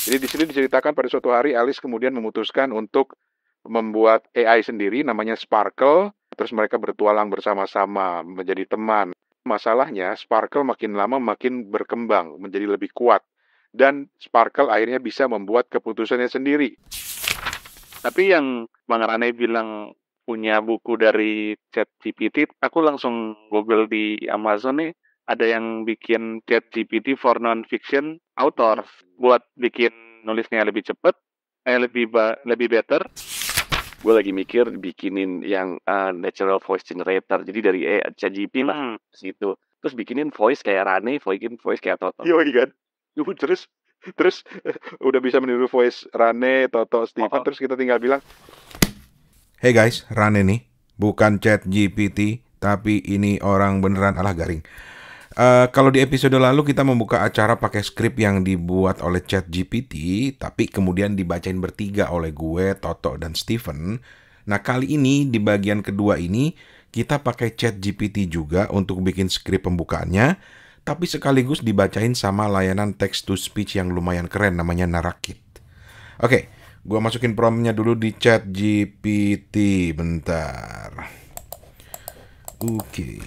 Jadi di sini diceritakan pada suatu hari Alice kemudian memutuskan untuk membuat AI sendiri namanya Sparkle, terus mereka bertualang bersama-sama menjadi teman. Masalahnya Sparkle makin lama makin berkembang, menjadi lebih kuat. Dan Sparkle akhirnya bisa membuat keputusannya sendiri. Tapi yang Bang Rane bilang punya buku dari ChatGPT, aku langsung Google di Amazon nih, ada yang bikin ChatGPT for non-fiction author buat bikin nulisnya lebih cepet, lebih better. Gue lagi mikir bikinin yang natural voice generator, jadi dari ChatGPT lah situ, terus bikinin voice kayak Rane, bikinin voice kayak Toto. Iya kan? Terus udah bisa meniru voice Rane, Toto, Steven, terus kita tinggal bilang, Hey guys, Rane nih, bukan ChatGPT, tapi ini orang beneran alah garing. Kalau di episode lalu kita membuka acara pakai skrip yang dibuat oleh ChatGPT, tapi kemudian dibacain bertiga oleh gue, Toto, dan Steven. Nah kali ini di bagian kedua ini kita pakai ChatGPT juga untuk bikin skrip pembukaannya, tapi sekaligus dibacain sama layanan text to speech yang lumayan keren namanya Narakit. Oke, gue masukin promptnya dulu di ChatGPT, bentar. Oke.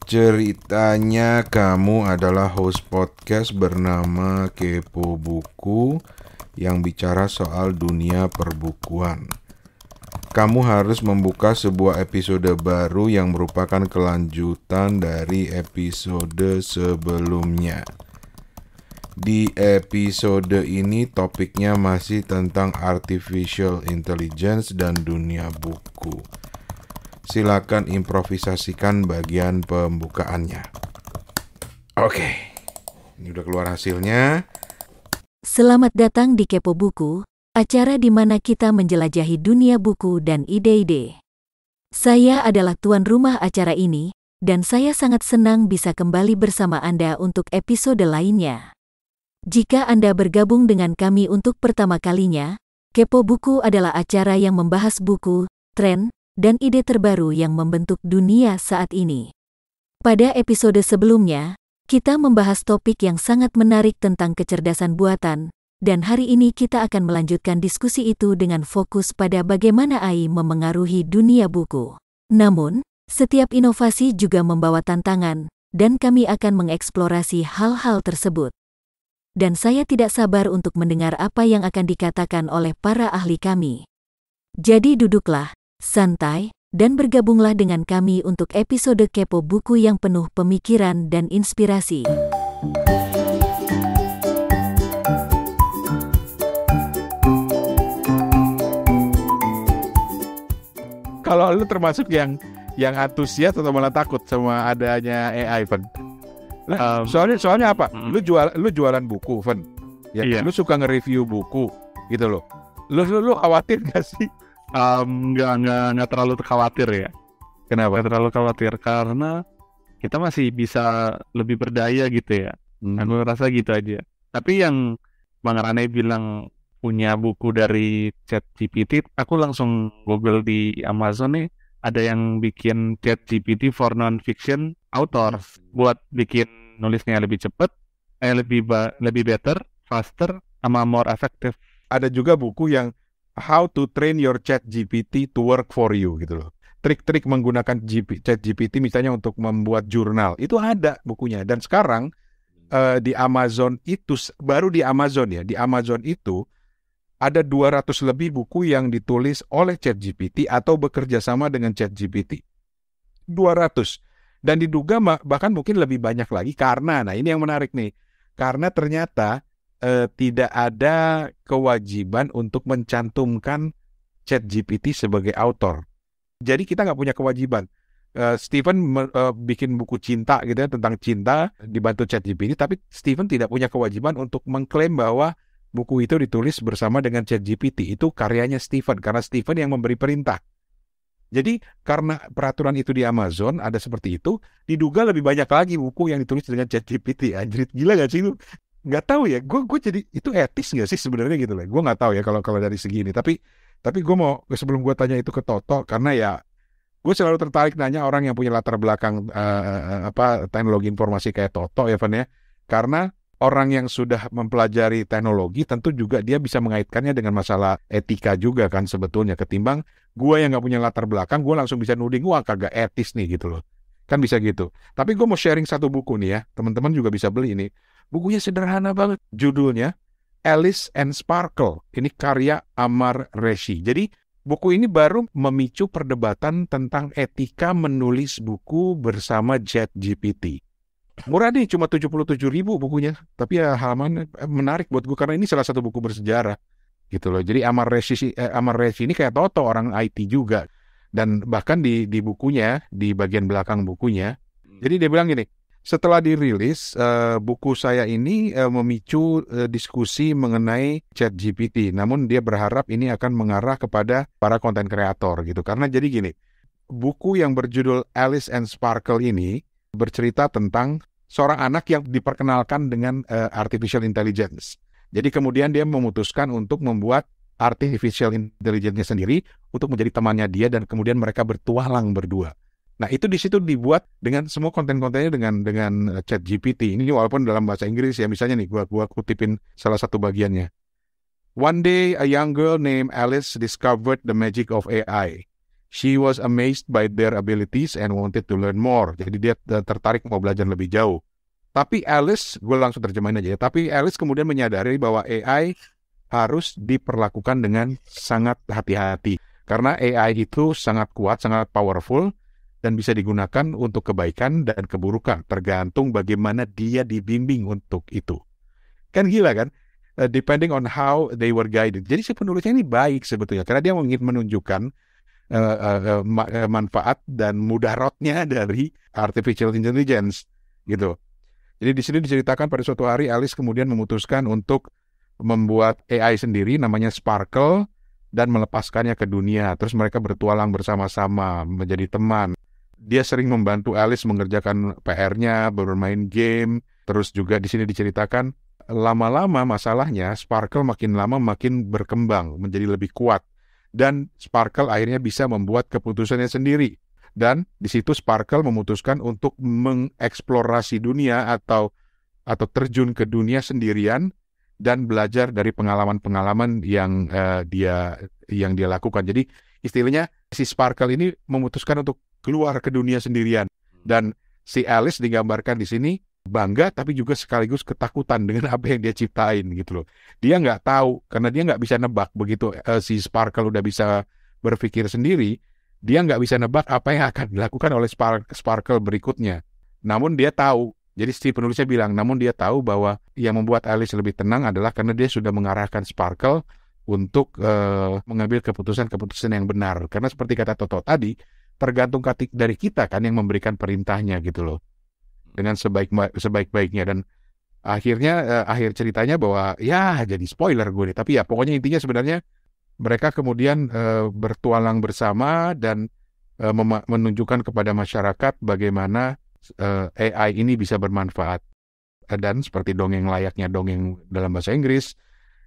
Ceritanya kamu adalah host podcast bernama Kepo Buku yang bicara soal dunia perbukuan. Kamu harus membuka sebuah episode baru yang merupakan kelanjutan dari episode sebelumnya. Di episode ini topiknya masih tentang artificial intelligence dan dunia buku. Silakan improvisasikan bagian pembukaannya. Oke, ini udah keluar hasilnya. Selamat datang di Kepo Buku, acara di mana kita menjelajahi dunia buku dan ide-ide. Saya adalah tuan rumah acara ini, dan saya sangat senang bisa kembali bersama Anda untuk episode lainnya. Jika Anda bergabung dengan kami untuk pertama kalinya, Kepo Buku adalah acara yang membahas buku, tren, dan ide terbaru yang membentuk dunia saat ini. Pada episode sebelumnya, kita membahas topik yang sangat menarik tentang kecerdasan buatan, dan hari ini kita akan melanjutkan diskusi itu dengan fokus pada bagaimana AI memengaruhi dunia buku. Namun, setiap inovasi juga membawa tantangan, dan kami akan mengeksplorasi hal-hal tersebut. Dan saya tidak sabar untuk mendengar apa yang akan dikatakan oleh para ahli kami. Jadi duduklah, santai, dan bergabunglah dengan kami untuk episode Kepo Buku yang penuh pemikiran dan inspirasi. kalau lu termasuk yang antusias atau malah takut sama adanya AI, Van? Nah, soalnya apa? Lu jualan buku, Van. Ya, Iya. Lu suka nge-review buku gitu loh. Lu khawatir gak sih? Nggak terlalu khawatir ya. Kenapa? Nggak terlalu khawatir karena kita masih bisa lebih berdaya gitu ya. Aku rasa gitu aja. Tapi yang Bang Rane bilang punya buku dari ChatGPT, aku langsung Google di Amazon nih, ada yang bikin ChatGPT for non-fiction author buat bikin nulisnya lebih cepet, lebih better, faster, sama more effective. Ada juga buku yang How to Train Your ChatGPT to Work for You gitu loh. Trik-trik menggunakan ChatGPT misalnya untuk membuat jurnal. Itu ada bukunya. Dan sekarang di Amazon itu, baru di Amazon ya, di Amazon itu ada 200 lebih buku yang ditulis oleh ChatGPT atau bekerja sama dengan ChatGPT. 200. Dan diduga bahkan mungkin lebih banyak lagi karena, nah ini yang menarik nih, karena ternyata tidak ada kewajiban untuk mencantumkan ChatGPT sebagai author. Jadi kita nggak punya kewajiban. Steven bikin buku cinta gitu ya, tentang cinta dibantu ChatGPT, tapi Steven tidak punya kewajiban untuk mengklaim bahwa buku itu ditulis bersama dengan ChatGPT. Itu karyanya Steven, karena Steven yang memberi perintah. Jadi karena peraturan itu di Amazon ada seperti itu, diduga lebih banyak lagi buku yang ditulis dengan ChatGPT. Anjir, gila gak sih itu? Nggak tahu ya, gue jadi itu etis nggak sih sebenarnya gitu lah. Gue nggak tahu ya kalau dari segi ini. Tapi gue mau sebelum gue tanya itu ke Toto, karena ya gue selalu tertarik nanya orang yang punya latar belakang teknologi informasi kayak Toto ya, Van ya. Karena orang yang sudah mempelajari teknologi tentu juga dia bisa mengaitkannya dengan masalah etika juga kan sebetulnya, ketimbang gue yang nggak punya latar belakang, gue langsung bisa nuding, wah kagak etis nih gitu loh. Kan bisa gitu. Tapi gue mau sharing satu buku nih ya, teman-teman juga bisa beli ini. Bukunya sederhana banget, judulnya Alice and Sparkle. Ini karya Amar Reshi. Jadi buku ini baru memicu perdebatan tentang etika menulis buku bersama ChatGPT. Murah nih, cuma 77.000 bukunya. Tapi ya halaman menarik buat gue karena ini salah satu buku bersejarah gitu loh. Jadi Amar Reshi ini kayak Toto, orang IT juga. Dan bahkan di bukunya, di bagian belakang bukunya, jadi dia bilang gini, setelah dirilis, buku saya ini memicu diskusi mengenai ChatGPT. Namun dia berharap ini akan mengarah kepada para konten kreator gitu. Karena jadi gini, buku yang berjudul Alice and Sparkle ini bercerita tentang seorang anak yang diperkenalkan dengan artificial intelligence. Jadi kemudian dia memutuskan untuk membuat artificial intelligence-nya sendiri untuk menjadi temannya dia, dan kemudian mereka bertualang berdua. Nah itu di situ dibuat dengan semua konten-kontennya dengan ChatGPT. Ini walaupun dalam bahasa Inggris ya, misalnya nih gua kutipin salah satu bagiannya. One day a young girl named Alice discovered the magic of AI. She was amazed by their abilities and wanted to learn more. Jadi dia tertarik mau belajar lebih jauh. Tapi Alice, gue langsung terjemahin aja ya. Tapi Alice kemudian menyadari bahwa AI harus diperlakukan dengan sangat hati-hati. Karena AI itu sangat kuat, sangat powerful, dan bisa digunakan untuk kebaikan dan keburukan. Tergantung bagaimana dia dibimbing untuk itu. Kan gila kan? Depending on how they were guided. Jadi si penulisnya ini baik sebetulnya. Karena dia ingin menunjukkan manfaat dan mudaratnya dari artificial intelligence gitu. Jadi di sini diceritakan pada suatu hari Alice kemudian memutuskan untuk membuat AI sendiri namanya Sparkle dan melepaskannya ke dunia. Terus mereka bertualang bersama-sama menjadi teman. Dia sering membantu Alice mengerjakan PR-nya, bermain game. Terus juga di sini diceritakan lama-lama masalahnya Sparkle makin lama makin berkembang menjadi lebih kuat. Dan Sparkle akhirnya bisa membuat keputusannya sendiri. Dan di situ Sparkle memutuskan untuk mengeksplorasi dunia atau terjun ke dunia sendirian dan belajar dari pengalaman-pengalaman yang dia lakukan. Jadi istilahnya si Sparkle ini memutuskan untuk keluar ke dunia sendirian. Dan si Alice digambarkan di sini bangga tapi juga sekaligus ketakutan dengan apa yang dia ciptain gitu loh. Dia nggak tahu karena dia nggak bisa nebak begitu si Sparkle udah bisa berpikir sendiri, dia nggak bisa nebak apa yang akan dilakukan oleh Sparkle berikutnya. Namun dia tahu, jadi si penulisnya bilang, namun dia tahu bahwa yang membuat Alice lebih tenang adalah karena dia sudah mengarahkan Sparkle untuk mengambil keputusan-keputusan yang benar. Karena seperti kata Toto tadi, tergantung dari kita kan yang memberikan perintahnya gitu loh. Dengan sebaik-baiknya. Dan akhirnya akhir ceritanya bahwa ya jadi spoiler gue nih, tapi ya pokoknya intinya sebenarnya mereka kemudian bertualang bersama dan menunjukkan kepada masyarakat bagaimana AI ini bisa bermanfaat. Dan seperti dongeng layaknya dongeng dalam bahasa Inggris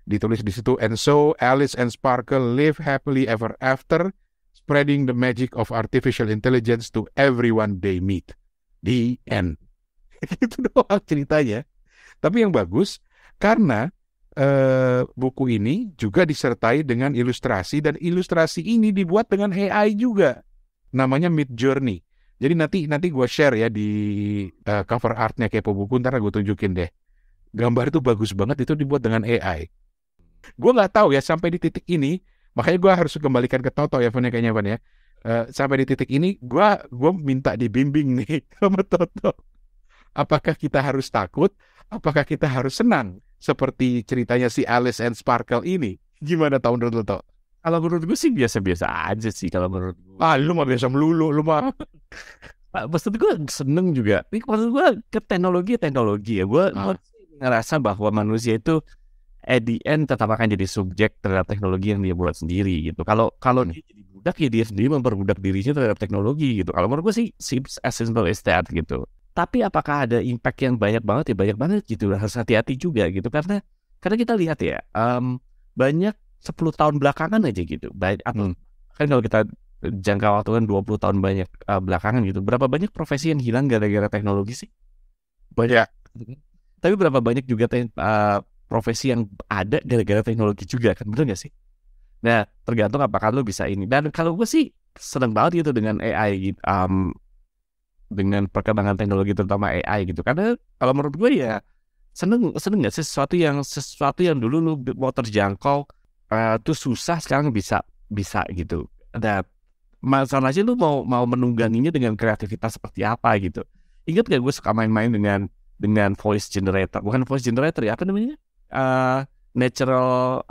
ditulis di situ, and so Alice and Sparkle live happily ever after, spreading the magic of artificial intelligence to everyone they meet. The end. Itu doang ceritanya. Tapi yang bagus karena buku ini juga disertai dengan ilustrasi, dan ilustrasi ini dibuat dengan AI juga. Namanya Midjourney. Jadi nanti gue share ya di cover artnya Kepo Buku, ntar gue tunjukin deh. Gambar itu bagus banget, itu dibuat dengan AI. Gue nggak tahu ya sampai di titik ini, makanya gue harus kembalikan ke Toto ya, kayaknya Van ya. Sampai di titik ini gue minta dibimbing nih sama Toto. Apakah kita harus takut? Apakah kita harus senang? Seperti ceritanya si Alice and Sparkle ini. Gimana tau menurut lo, Toto? Kalau menurut gue sih biasa-biasa aja sih kalau menurut gue. Lu mah biasa melulu, lu mah. Maksud gue seneng juga. Maksud gue ke teknologi ya. Gue ngerasa bahwa manusia itu at the end tetap akan jadi subjek terhadap teknologi yang dia buat sendiri gitu. Kalau dia jadi budak ya dia sendiri memperbudak dirinya terhadap teknologi gitu. Kalau menurut gue sih as simple as that gitu. Tapi apakah ada impact yang banyak banget ya, banyak banget gitu. Harus hati-hati juga gitu. Karena kita lihat ya, banyak 10 tahun belakangan aja gitu. Kan kalau kita jangka waktu kan 20 tahun banyak belakangan gitu. Berapa banyak profesi yang hilang gara-gara teknologi sih? Banyak. Tapi berapa banyak juga profesi yang ada gara-gara teknologi juga kan, bener gak sih? Nah, tergantung apakah lu bisa ini. Dan kalau gue sih seneng banget gitu dengan AI gitu, dengan perkembangan teknologi terutama AI gitu. Karena kalau menurut gue ya seneng gak sih sesuatu yang dulu lu mau terjangkau tuh susah, sekarang bisa gitu. Ada masalahnya lu mau menungganginya dengan kreativitas seperti apa gitu. Ingat gak gue suka main-main dengan voice generator, bukan voice generator ya, apa namanya? Natural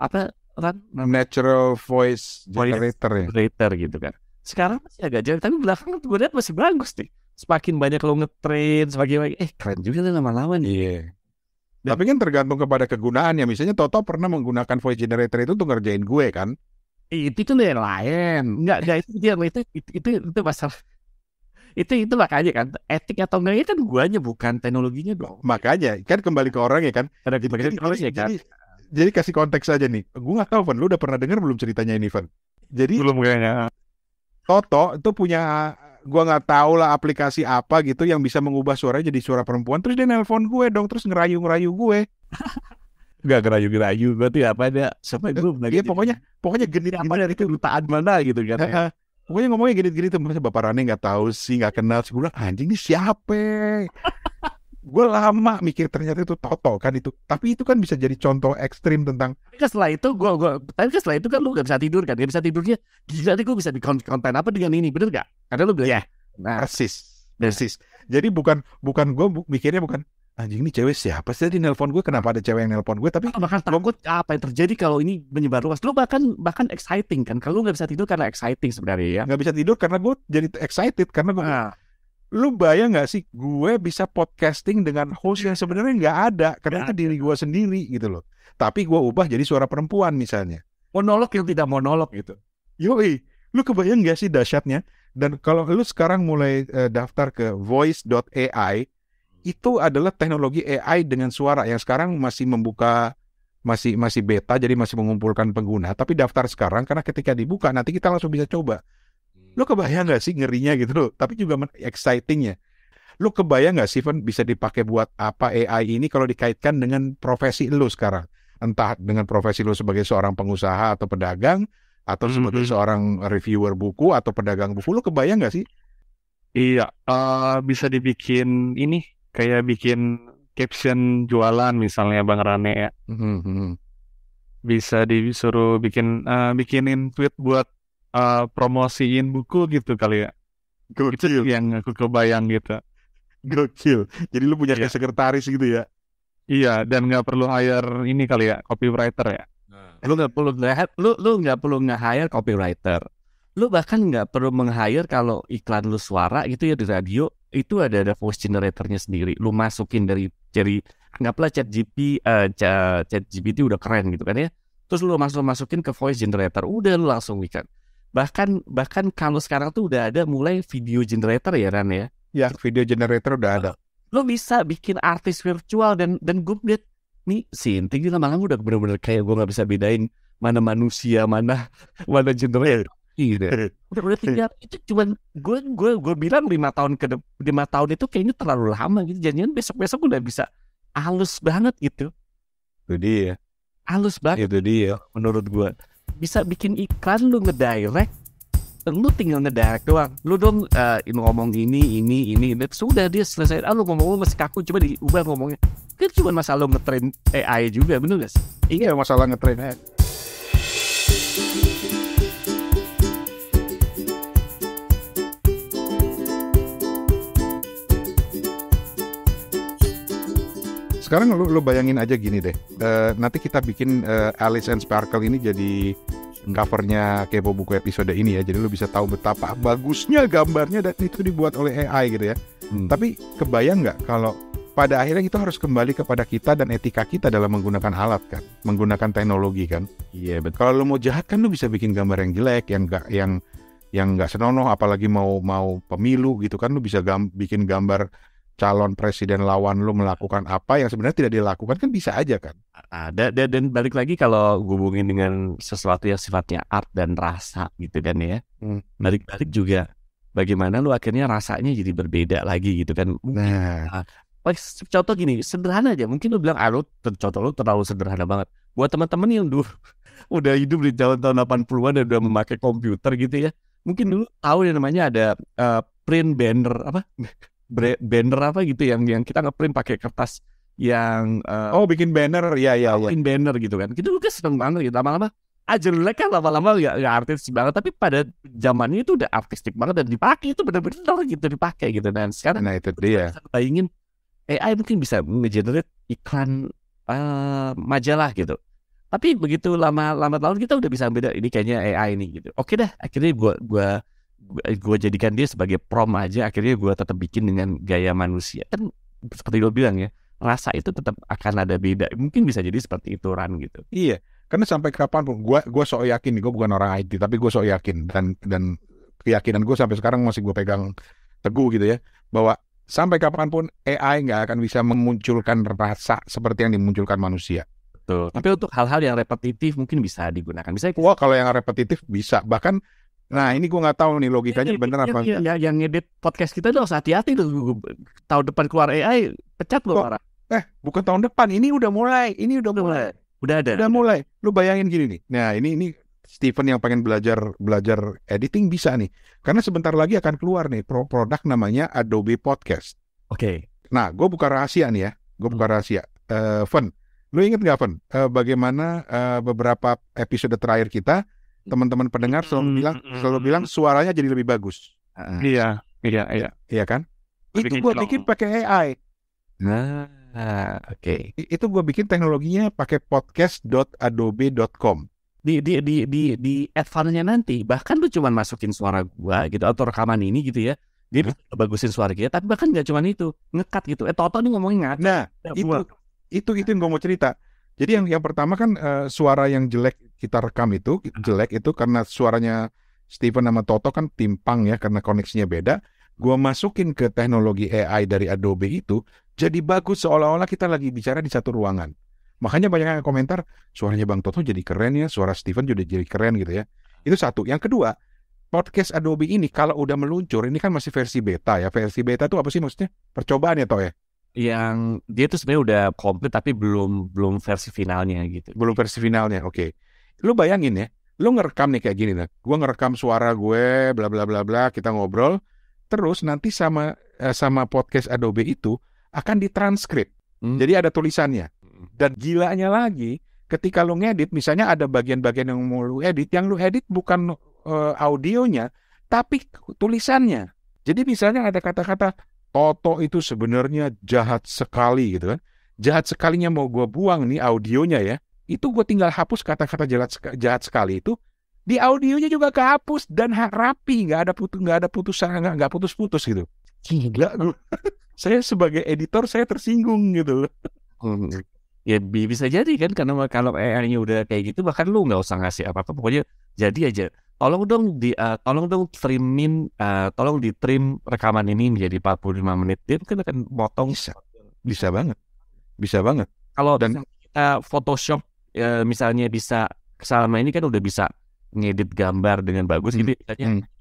voice generator gitu kan. Sekarang masih agak jauh, tapi belakangan gue lihat masih bagus nih. Semakin banyak lo nge-train, semakin banyak, keren juga nih lama-lama nih. Iya. Tapi kan tergantung kepada kegunaannya. Misalnya Toto pernah menggunakan voice generator itu untuk ngerjain gue kan. Itu tuh yang lain. Enggak itu masalah. Itu makanya kan etik atau enggaknya kan guanya, bukan teknologinya dong. Makanya kan kembali ke orang ya kan. Jadi kasih konteks aja nih. Gue nggak tahu, Van, lu udah pernah dengar belum ceritanya ini, Van? Jadi belum kayaknya. Toto itu punya, gue nggak tahu lah aplikasi apa gitu yang bisa mengubah suaranya jadi suara perempuan. Terus dia nelpon gue dong, terus ngerayu gue. Gak ngerayu gue tuh apa ada sampai gue lagi. Pokoknya genit apa dari kedutaan mana gitu kan. Pokoknya ngomongnya gini-gini tuh, masa Bapak Rane nggak tahu sih, nggak kenal sih. Gue bilang, anjing ini siapa? Gue lama mikir ternyata itu Toto kan itu. Tapi itu kan bisa jadi contoh ekstrim tentang. Tapi setelah itu setelah itu kan lu gak bisa tidur kan, gak bisa tidurnya. Gila nih gue bisa di konten apa dengan ini, bener gak? Karena lu bilang persis. Jadi bukan gue mikirnya bukan anjing ini cewek siapa sih di nelpon gue, kenapa ada cewek yang nelpon gue, tapi bahkan takut apa yang terjadi kalau ini menyebar luas. Lu bahkan exciting kan, kalau lu nggak bisa tidur karena exciting sebenarnya ya. Nggak bisa tidur karena gue jadi excited karena gue. Lu bayang nggak sih gue bisa podcasting dengan host yang sebenarnya nggak ada, karena diri gue sendiri gitu loh. Tapi gue ubah jadi suara perempuan misalnya. Monolog yang tidak monolog gitu. Yoi, lu kebayang nggak sih dahsyatnya? Dan kalau lu sekarang mulai daftar ke voice.ai, itu adalah teknologi AI dengan suara yang sekarang masih membuka, masih beta, jadi masih mengumpulkan pengguna. Tapi daftar sekarang karena ketika dibuka nanti kita langsung bisa coba. Lo kebayang nggak sih ngerinya gitu loh? Tapi juga excitingnya. Lo kebayang nggak sih, Van, bisa dipakai buat apa AI ini kalau dikaitkan dengan profesi lo sekarang? Entah dengan profesi lo sebagai seorang pengusaha atau pedagang, atau sebagai seorang reviewer buku atau pedagang buku. Lo kebayang nggak sih? Iya, bisa dibikin ini. Kayak bikin caption jualan misalnya Bang Rane ya. Bisa disuruh bikinin tweet buat promosiin buku gitu kali ya. Itu yang aku kebayang gitu. Gokil. Jadi lu punya kayak sekretaris gitu ya. Iya, dan nggak perlu hire ini kali ya, copywriter ya. Lu nggak perlu nge-hire copywriter. Lu bahkan nggak perlu meng-hire kalau iklan lu suara gitu ya di radio. Itu ada voice generatornya sendiri. Lu masukin dari anggaplah ChatGPT udah keren gitu kan ya. Terus lu masukin ke voice generator, udah lu langsung ikan. Bahkan kalau sekarang tuh udah ada mulai video generator ya Ran ya. Ya, video generator udah ada. Lu bisa bikin artis virtual dan gue lihat nih si Inting ini lama-lama udah bener-bener kayak gue nggak bisa bedain mana manusia mana generator. Udah tinggal itu cuman gue bilang 5 tahun itu kayaknya terlalu lama gitu. Jangan besok udah bisa halus banget gitu. Itu dia. Halus banget. Itu dia. Menurut gue bisa bikin iklan, lu ngedirect, lu tinggal ngedirect doang. Lu dong ngomong ini sudah dia selesai. Lu ngomong masih kaku, coba diubah ngomongnya. Kan cuma masalah ngetrain AI juga, bener gak sih? Iya, masalah ngetrain AI. Sekarang lu bayangin aja gini deh, nanti kita bikin Alice and Sparkle ini jadi covernya Kepo Buku episode ini ya. Jadi lu bisa tahu betapa bagusnya gambarnya dan itu dibuat oleh AI gitu ya. Tapi kebayang nggak kalau pada akhirnya itu harus kembali kepada kita dan etika kita dalam menggunakan alat kan, menggunakan teknologi kan. Iya betul. Kalau lu mau jahat kan lu bisa bikin gambar yang jelek, yang nggak senonoh, apalagi mau pemilu gitu kan, lu bisa bikin gambar calon presiden lawan lu melakukan apa yang sebenarnya tidak dilakukan, kan bisa aja kan. Ada dan balik lagi kalau hubungin dengan sesuatu yang sifatnya art dan rasa gitu kan ya. Balik juga bagaimana lu akhirnya rasanya jadi berbeda lagi gitu kan. Contoh gini, sederhana aja. Mungkin lu bilang, contoh lu terlalu sederhana banget. Buat teman-teman yang dulu udah hidup di tahun 80-an dan udah memakai komputer gitu ya, mungkin dulu tahu yang namanya ada print banner apa, banner apa gitu yang kita ngeprint pakai kertas yang bikin banner, ya. print banner gitu kan. Kita dulu kan seneng banget gitu. Lama-lama jelek kan, lama-lama nggak artistik banget. Tapi pada zamannya itu udah artistik banget dan dipakai, itu benar-benar gitu dipakai gitu. Dan sekarang Nah itu dia. bayangin AI mungkin bisa nge-generate iklan majalah gitu. Tapi begitu lama tahun kita udah bisa beda, ini kayaknya AI ini gitu. Oke dah, akhirnya gua jadikan dia sebagai prompt aja. Akhirnya gua tetap bikin dengan gaya manusia. Kan seperti lo bilang ya, rasa itu tetap akan ada beda. Mungkin bisa jadi seperti itu Ran gitu. Iya, karena sampai kapanpun gue sok yakin, gue bukan orang IT tapi gue sok yakin dan keyakinan gue sampai sekarang masih gue pegang teguh gitu ya, bahwa sampai kapanpun AI nggak akan bisa memunculkan rasa seperti yang dimunculkan manusia. Betul. Tapi untuk hal-hal yang repetitif mungkin bisa digunakan. Bisa. Wah, kalau yang repetitif bisa. Bahkan, nah ini gue nggak tahu nih logikanya benar apa. Yang ngedit podcast kita tuh harus hati-hati tuh. Tahun depan keluar AI, pecat lo parah. Bukan tahun depan, ini udah mulai. Udah ada. Udah mulai. Lu bayangin gini nih. Nah ini Steven yang pengen belajar editing bisa nih. Karena sebentar lagi akan keluar nih produk namanya Adobe Podcast. Oke. Nah, gue buka rahasia nih ya. Fen, lu inget nggak Fen? Bagaimana beberapa episode terakhir kita, teman-teman pendengar selalu bilang suaranya jadi lebih bagus. Iya. Iya kan? Itu gue bikin pakai AI. Oke. Itu gue bikin teknologinya pakai podcast.adobe.com. Di advance-nya nanti bahkan lu cuma masukin suara gua gitu atau rekaman ini gitu ya, dia bisa bagusin suara kita. Tapi bahkan nggak cuma itu, ngekat gitu. Toto nih ngomongin ngaco. Nah itu yang gue mau cerita. Jadi yang pertama kan suara yang jelek kita rekam itu jelek itu karena suaranya Steven sama Toto kan timpang ya, karena koneksinya beda. Gue masukin ke teknologi AI dari Adobe itu jadi bagus, seolah-olah kita lagi bicara di satu ruangan. Makanya banyak yang komentar, suaranya Bang Toto jadi keren ya, suara Steven juga jadi keren gitu ya. Itu satu. Yang kedua, podcast Adobe ini kalau udah meluncur, ini kan masih versi beta ya. Versi beta itu apa sih maksudnya? Percobaan ya Toh ya? Yang dia tuh sebenarnya udah komplit tapi belum versi finalnya gitu. Belum versi finalnya, oke. Lu bayangin ya, lu ngerekam nih kayak gini nih. Gue ngerekam suara gue, bla bla bla bla, kita ngobrol. Terus nanti sama podcast Adobe itu akan ditranskrip. Jadi ada tulisannya. Dan gilanya lagi, ketika lu ngedit, misalnya ada bagian-bagian yang mau lu edit, yang lu edit bukan audionya, tapi tulisannya. Jadi misalnya ada kata-kata, Toto itu sebenarnya jahat sekali gitu kan. Jahat sekalinya mau gue buang nih audionya ya. Itu gue tinggal hapus kata-kata jahat sekali itu. Di audionya juga kehapus dan rapi, nggak ada putus-putus gitu. Gila. Saya sebagai editor saya tersinggung gitu. Ya bisa jadi kan, karena kalau AI-nya udah kayak gitu bahkan lu nggak usah ngasih apa-apa, pokoknya jadi aja. Tolong dong di trim rekaman ini menjadi 45 menit. Dia kan akan potong. Bisa banget. Kalau dan kita Photoshop misalnya bisa, selama ini kan udah bisa ngedit gambar dengan bagus gitu.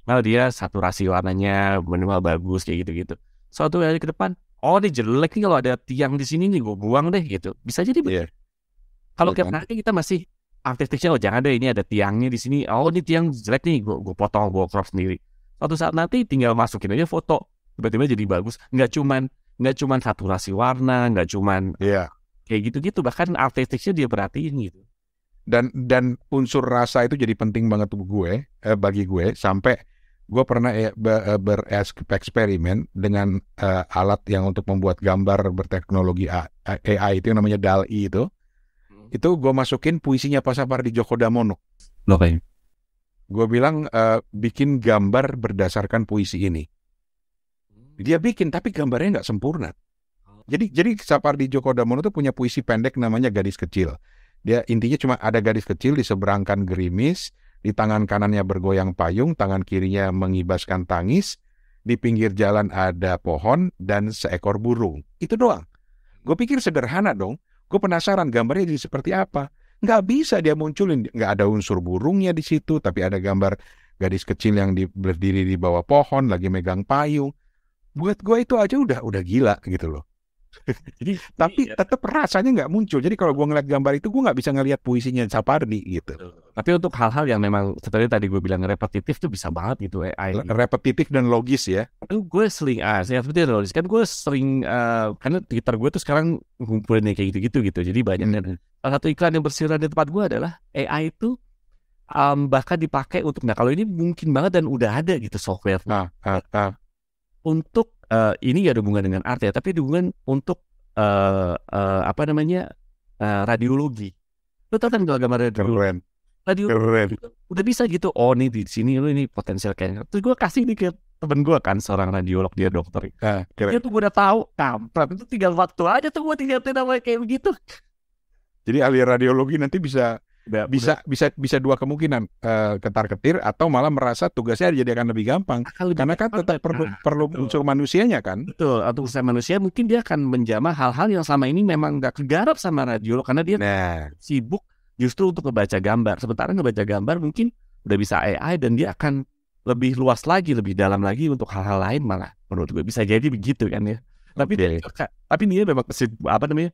Malah dia saturasi warnanya minimal bagus kayak gitu-gitu. Suatu hari ke depan, oh ini jelek nih, kalau ada tiang di sini nih gue buang deh gitu. Bisa jadi begitu. Kalau kita masih artistiknya, oh jangan deh ini ada tiangnya di sini. Oh ini tiang jelek nih, gue potong, gue crop sendiri. Suatu saat nanti tinggal masukin aja foto, tiba-tiba jadi bagus. Nggak cuman saturasi warna, nggak cuman kayak gitu-gitu. Bahkan artistiknya dia perhatiin gitu. Dan unsur rasa itu jadi penting banget bagi gue sampai gue pernah bereksperimen dengan alat yang untuk membuat gambar berteknologi AI itu yang namanya DALL-E itu. Itu gue masukin puisinya Pak Sapardi Djoko Damono. Oke. Gue bilang bikin gambar berdasarkan puisi ini. Dia bikin tapi gambarnya nggak sempurna. Jadi Sapardi Djoko Damono itu punya puisi pendek namanya Gadis Kecil. Dia intinya cuma ada gadis kecil diseberangkan gerimis, di tangan kanannya bergoyang payung, tangan kirinya mengibaskan tangis, di pinggir jalan ada pohon dan seekor burung. Itu doang. Gue pikir sederhana dong. Gue penasaran gambarnya jadi seperti apa. Nggak bisa dia munculin, nggak ada unsur burungnya di situ, tapi ada gambar gadis kecil yang berdiri di bawah pohon lagi megang payung. Buat gue itu aja udah gila gitu loh. Jadi Tapi tetap rasanya nggak muncul. Jadi kalau gue ngeliat gambar itu, gue nggak bisa ngeliat puisinya Sapardi gitu. tapi untuk hal-hal yang memang seperti tadi gue bilang repetitif tuh bisa banget gitu AI. Repetitif dan logis ya. Gue sering saya seperti itu kan gue sering karena Twitter gue tuh sekarang ngumpulin kayak gitu gitu jadi banyak. Dan salah satu iklan yang berseliweran di tempat gue adalah AI itu bahkan dipakai untuk kalau ini mungkin banget dan udah ada gitu software untuk ini gak ada hubungan dengan art ya, tapi ada hubungan untuk apa namanya radiologi. Lo tau kan kalau gambar Keren. radiologi udah bisa gitu. Oh nih di sini lo ini potensial cancer. Terus gue kasih nih ke temen gue kan seorang radiolog, dia dokter. Dia tuh gue udah tahu kampret itu tinggal waktu aja tuh gue tinggal namanya kayak begitu. Jadi ahli radiologi nanti bisa dua kemungkinan, ketar-ketir atau malah merasa tugasnya jadi akan lebih gampang. Karena kan tetap perlu unsur manusianya kan. Betul, atau unsur manusia mungkin dia akan menjamah hal-hal yang selama ini memang nggak kegarap sama radiolog karena dia sibuk justru untuk ngebaca gambar. Sementara ngebaca gambar mungkin udah bisa AI dan dia akan lebih luas lagi, lebih dalam lagi untuk hal-hal lain malah. Menurut gue bisa jadi begitu kan ya. Tapi dia memang apa namanya?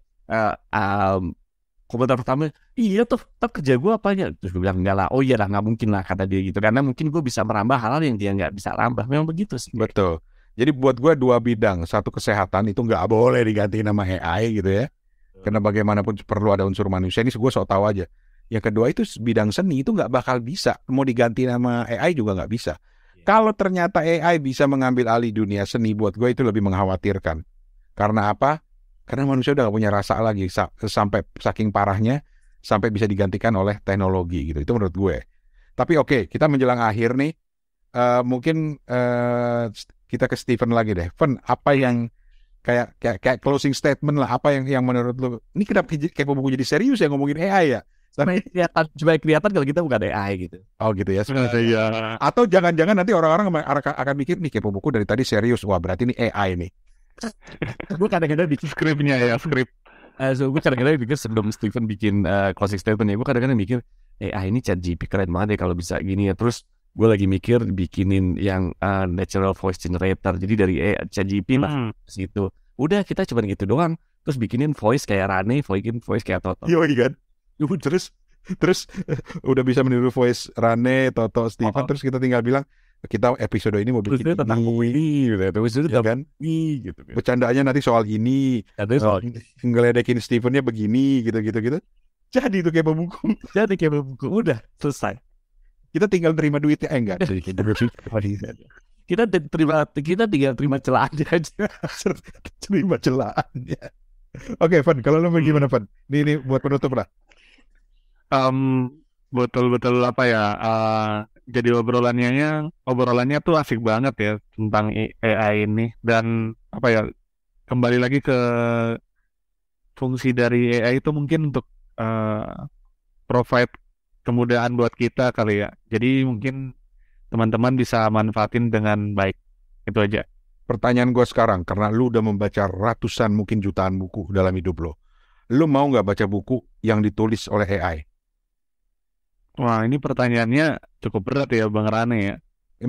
Komentar pertama, iya tuh tetap kerja gue apanya? Terus gue bilang enggak lah, oh iya lah nggak mungkin lah kata dia gitu, karena mungkin gue bisa merambah hal-hal yang dia nggak bisa rambah, memang begitu sih. Betul. Jadi buat gue dua bidang, satu kesehatan itu nggak boleh diganti nama AI gitu ya, karena bagaimanapun perlu ada unsur manusia. Ini gue sok tahu aja. Yang kedua itu bidang seni itu nggak bakal bisa, mau diganti nama AI juga nggak bisa. Kalau ternyata AI bisa mengambil alih dunia seni, buat gue itu lebih mengkhawatirkan. Karena apa? Karena manusia udah gak punya rasa lagi sampai saking parahnya sampai bisa digantikan oleh teknologi gitu. Itu menurut gue. Tapi oke, kita menjelang akhir nih. Mungkin kita ke Steven lagi deh. Fen, apa yang kayak closing statement lah, apa yang menurut lu ini kenapa kayak buku jadi serius ya ngomongin AI ya? Supaya kelihatan kalau kita bukan AI gitu. Oh gitu ya. Sebenarnya. Atau jangan-jangan nanti orang-orang akan mikir nih kayak buku dari tadi serius. Wah berarti ini AI nih. Gue kadang-kadang bikin skripnya ya, so gue kadang-kadang pikir sebelum Steven bikin closing statement ya, gue kadang-kadang mikir ini ChatGPT keren banget ya kalau bisa gini ya. Terus gue lagi mikir bikinin yang natural voice generator, jadi dari ChatGPT lah situ. Udah kita cuma gitu doang, terus bikinin voice kayak Rane, voice kayak Toto. Yo kan. Terus udah bisa meniru voice Rane, Toto, Steven. Terus kita tinggal bilang kita episode ini mau bikin tentang ini gitu, terus itu kan gitu. Bercandaannya nanti soal ini, ngeledekin Stevennya begini gitu. Jadi itu kayak buku. Udah selesai. Kita tinggal terima duitnya enggak? Kita tinggal terima celahannya aja. Terima celahannya. Oke, Van, kalau lo gimana, Van? Ini buat penutup lah. Betul apa ya? Jadi obrolannya tuh asik banget ya tentang AI ini, dan apa ya, kembali lagi ke fungsi dari AI itu mungkin untuk provide kemudahan buat kita kali ya. Jadi mungkin teman-teman bisa manfaatin dengan baik. Itu aja. Pertanyaan gue sekarang, karena lu udah membaca ratusan mungkin jutaan buku dalam hidup lo, lu mau nggak baca buku yang ditulis oleh AI? Wah, ini pertanyaannya cukup berat ya Bang Rane ya.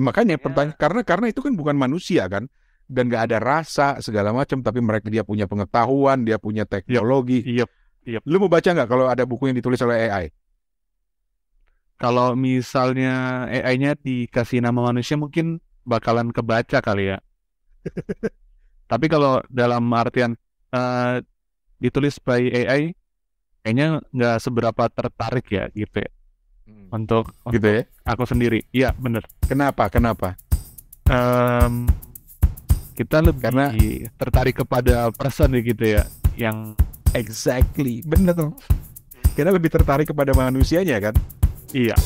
Makanya karena itu kan bukan manusia kan, dan nggak ada rasa segala macam, tapi dia punya pengetahuan, dia punya teknologi. Yep. Lu mau baca nggak kalau ada buku yang ditulis oleh AI? Kalau misalnya AI-nya dikasih nama manusia mungkin bakalan kebaca kali ya. Tapi kalau dalam artian ditulis by AI, kayaknya nggak seberapa tertarik ya gitu ya. Untuk gitu ya? Aku sendiri, iya bener. Kenapa? Kita lebih tertarik kepada person gitu ya, yang exactly bener. Kita lebih tertarik kepada manusianya kan? Iya.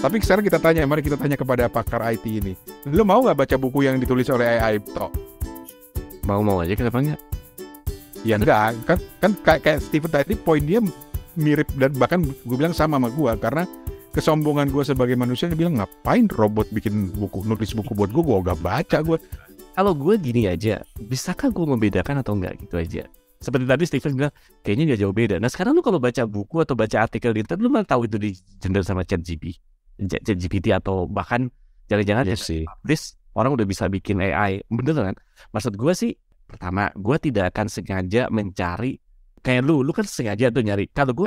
Tapi sekarang mari kita tanya kepada pakar IT ini. Lu mau nggak baca buku yang ditulis oleh AI, Tok? Mau aja, kenapa enggak? Ya enggak, kan kayak Steven tadi poin dia mirip, dan bahkan gue bilang sama gue, karena kesombongan gue sebagai manusia, dia bilang ngapain robot bikin buku, nulis buku buat gue gak baca gue. Kalau gue gini aja, bisakah gue membedakan atau enggak gitu aja? Seperti tadi Steven bilang, kayaknya nggak jauh beda. Nah sekarang lu kalau baca buku atau baca artikel di internet, lu malah tahu itu di generate sama ChatGPT atau bahkan jangan-jangan this orang udah bisa bikin AI. Bener kan? Maksud gue sih, pertama, gue tidak akan sengaja mencari kayak lu kan sengaja tuh nyari. Kalau gue,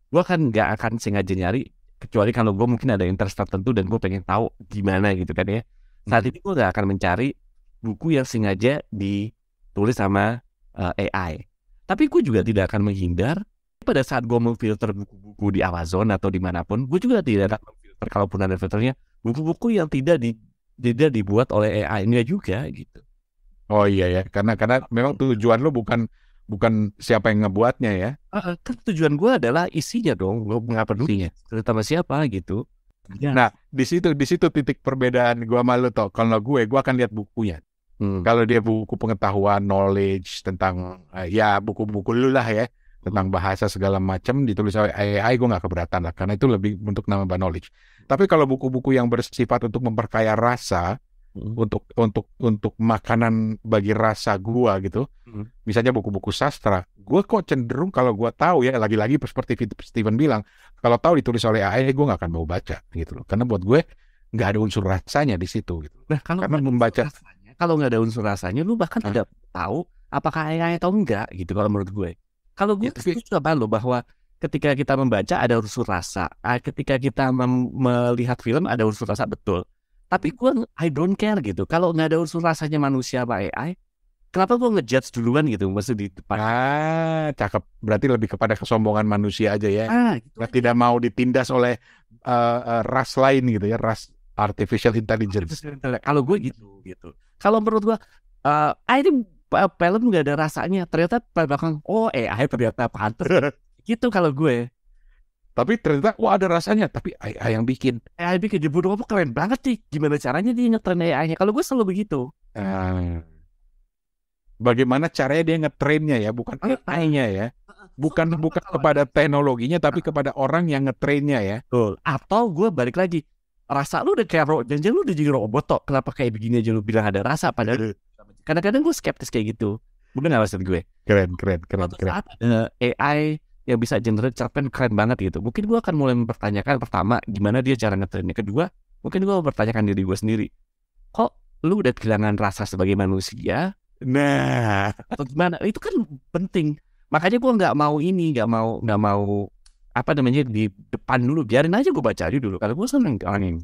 gue kan nggak akan sengaja nyari, kecuali kalau gue mungkin ada interest tertentu dan gue pengen tahu gimana gitu kan ya. Saat ini gue nggak akan mencari buku yang sengaja ditulis sama AI. Tapi gue juga tidak akan menghindar pada saat gue memfilter buku-buku di Amazon atau dimanapun, gue juga tidak akan memfilter, kalaupun ada filternya, buku-buku yang tidak dibuat oleh AI nya juga gitu. Oh iya ya, karena memang tujuan lo bukan siapa yang ngebuatnya ya. Kan tujuan gue adalah isinya dong, gue nggak peduli cerita sama siapa gitu. Ya. Nah di situ titik perbedaan gue sama lo toh. Kalau gue akan lihat bukunya. Kalau dia buku pengetahuan, knowledge tentang ya buku-buku lu lah ya, tentang bahasa segala macam ditulis oleh AI, gue nggak keberatan lah, karena itu lebih untuk nambah knowledge. Tapi kalau buku-buku yang bersifat untuk memperkaya rasa, untuk makanan bagi rasa gua gitu, misalnya buku-buku sastra, gua kok cenderung kalau gua tahu ya, lagi-lagi seperti Steven bilang, kalau tahu ditulis oleh AI, gua nggak akan mau baca gitu loh, karena buat gue nggak ada unsur rasanya di situ gitu. Nah karena membaca kalau nggak ada unsur rasanya, lu bahkan tidak tahu apakah AI atau enggak gitu kalau menurut gue. Kalau gue setuju sama lo bahwa ketika kita membaca ada unsur rasa, ketika kita melihat film ada unsur rasa, betul. Tapi gue I don't care gitu. Kalau nggak ada unsur rasanya manusia apa AI, kenapa gue ngejudge duluan gitu? Maksud di depan. Cakep. Berarti lebih kepada kesombongan manusia aja ya. Gitu. Tidak mau ditindas oleh ras lain gitu ya, ras artificial intelligence. Kalau gue gitu. Kalau menurut gue, ini film nggak ada rasanya. Ternyata belakang, AI ternyata pantas. Gitu kalau gue. Tapi ternyata ada rasanya. Tapi AI yang bikin. AI bikin dibunuh apa keren banget sih. Gimana caranya dia ngetrain AI-nya? Kalau gue selalu begitu. Bagaimana caranya dia ngetrainnya ya, bukan AI-nya ya. Bukan kepada teknologinya, tapi kepada orang yang ngetrainnya ya. Betul. Atau gue balik lagi, rasa lu udah kayak jangan lu udah jadi robot toh. Kenapa kayak begini aja lu bilang ada rasa? Padahal kadang-kadang gue skeptis kayak gitu. Bener gak maksud gue? Keren. Saat ada AI yang bisa generate cerpen keren banget gitu, mungkin gue akan mulai mempertanyakan, pertama, gimana dia cara ngetrainnya. Kedua, mungkin gue mempertanyakan diri gue sendiri, kok lu udah kehilangan rasa sebagai manusia? Nah, atau gimana? Itu kan penting. Makanya gue nggak mau apa namanya di depan dulu, biarin aja gue baca aja dulu. Kalau gue seneng orang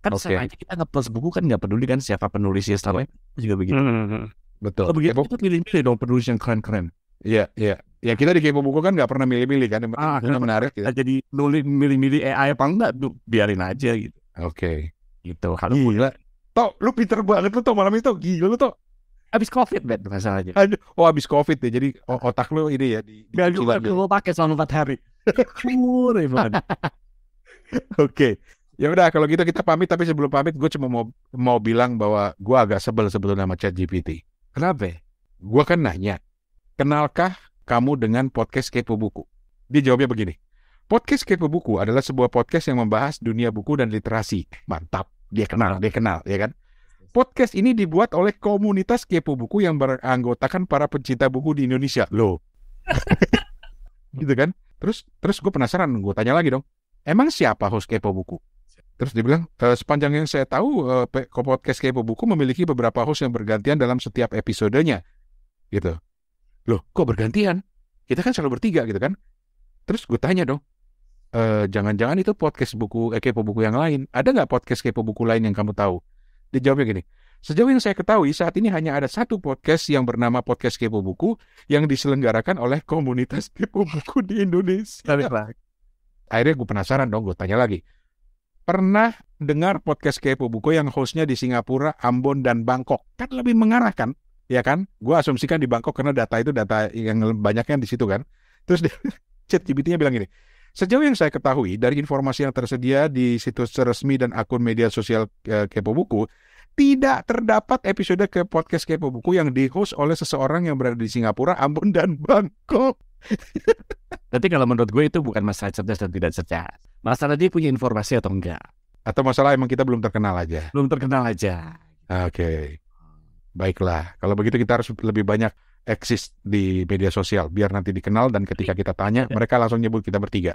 kan sengaja kita nge-post buku kan nggak peduli kan siapa penulisnya, setelah juga begitu. Betul. Kalau begitu kita pilih-pilih dong penulis yang keren-keren. Iya. Ya kita di Kepo Buku kan nggak pernah milih-milih kan, yang menarik gitu. Jadi nulis milih-milih AI apa enggak, biarin aja gitu. Oke. Gitu. Kalau gila. Toh, lu pinter banget lu toh malam itu, gila lu toh. Abis COVID masalahnya. Abis COVID ya, jadi otak lu ini ya gue pakai selama 4 hari. Oke. Ya udah kalau gitu kita pamit, tapi sebelum pamit gue cuma mau bilang bahwa gue agak sebel sebetulnya sama ChatGPT. Kenapa? Gue kan nanya, kenalkah kamu dengan podcast Kepo Buku? Dia jawabnya begini, podcast Kepo Buku adalah sebuah podcast yang membahas dunia buku dan literasi. Mantap, dia kenal ya kan? Podcast ini dibuat oleh komunitas Kepo Buku yang beranggotakan para pencinta buku di Indonesia. Loh. Gitu kan? Terus gue penasaran, gue tanya lagi dong, emang siapa host Kepo Buku? Terus dia bilang, sepanjang yang saya tahu, podcast Kepo Buku memiliki beberapa host yang bergantian dalam setiap episodenya. Gitu. Loh, kok bergantian? Kita kan selalu bertiga gitu kan? Terus gue tanya dong, jangan-jangan itu podcast Kepo Buku yang lain? Ada nggak podcast Kepo Buku lain yang kamu tahu? Dia jawabnya gini, sejauh yang saya ketahui saat ini hanya ada satu podcast yang bernama Podcast Kepo Buku yang diselenggarakan oleh komunitas Kepo Buku di Indonesia. Akhirnya gue penasaran dong, gue tanya lagi, pernah dengar podcast Kepo Buku yang hostnya di Singapura, Ambon, dan Bangkok? Kan lebih mengarahkan, ya kan? Gue asumsikan di Bangkok karena data yang banyaknya di situ kan. Terus ChatGPT-nya bilang gini, sejauh yang saya ketahui dari informasi yang tersedia di situs resmi dan akun media sosial Kepo Buku, tidak terdapat episode ke podcast Kepo Buku yang di-host oleh seseorang yang berada di Singapura, Ambon, dan Bangkok. Berarti kalau menurut gue itu bukan masalah cerdas dan tidak cerdas. Masalah dia punya informasi atau enggak. Atau masalah emang kita belum terkenal aja. Belum terkenal aja. Oke. Baiklah. Kalau begitu kita harus lebih banyak eksis di media sosial biar nanti dikenal dan ketika kita tanya mereka langsung nyebut kita bertiga.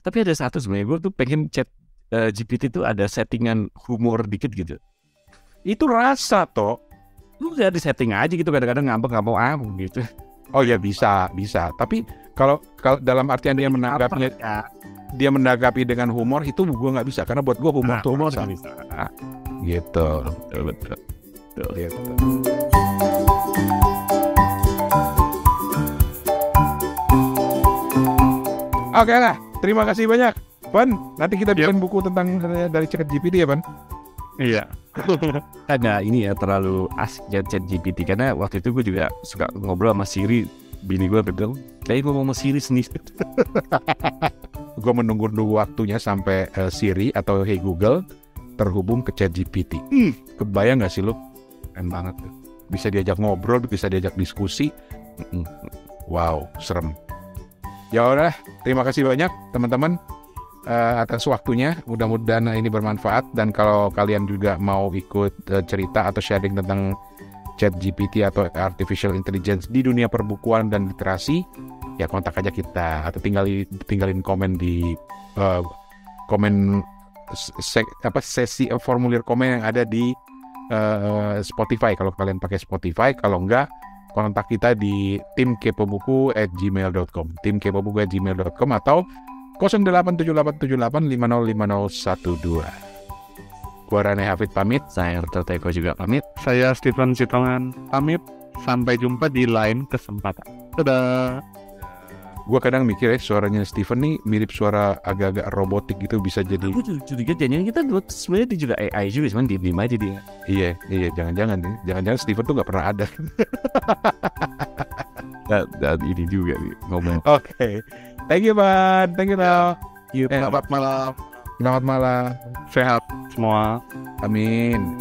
Tapi ada satu sebenarnya gue tuh pengen chat GPT tuh ada settingan humor dikit gitu. Itu rasa toh. Lu udah di setting aja gitu, kadang-kadang ngambek nggak mau gitu. Oh ya bisa. Tapi kalau dalam artian dia menanggapi dengan humor itu gue nggak bisa karena buat gue humor tuh humor bisa. Gitu. Betul. Gitu. Oke lah, terima kasih banyak, Pan. Nanti kita bikin buku tentang dari ChatGPT ya, Pan. Iya. Karena ini ya terlalu asik ChatGPT karena waktu itu gue juga suka ngobrol sama Siri, bini gue bilang, kayak ngomong sama Siri sendiri. Gue menunggu waktunya sampai Siri atau Hey Google terhubung ke ChatGPT. Kebayang nggak sih lo? Keren banget tuh. Bisa diajak ngobrol, bisa diajak diskusi. Wow, serem. Ya udah, terima kasih banyak teman-teman atas waktunya. Mudah-mudahan ini bermanfaat dan kalau kalian juga mau ikut cerita atau sharing tentang ChatGPT atau artificial intelligence di dunia perbukuan dan literasi, ya kontak aja kita atau tinggalin komen di sesi formulir komen yang ada di Spotify kalau kalian pakai Spotify. Kalau enggak, kontak kita di timkepobuku@gmail.com timkepobuku@gmail.com atau 087878505012. Gua Rane Hafid pamit. Saya Teko juga pamit. Saya Stephen Sitongan pamit. Sampai jumpa di lain kesempatan. Dadah. Gua kadang mikir suaranya Stephen nih mirip suara agak-agak robotik gitu, bisa jadi. Aku curiga jangan kita sebenarnya dia juga AI juga, cuman diem aja dia. Iya, jangan-jangan Stephen tuh nggak pernah ada. Dan ini juga nih ngomong. Oke. Thank you, Bang. Thank you, Tao. Selamat malam. Selamat malam. Sehat semua. Amin.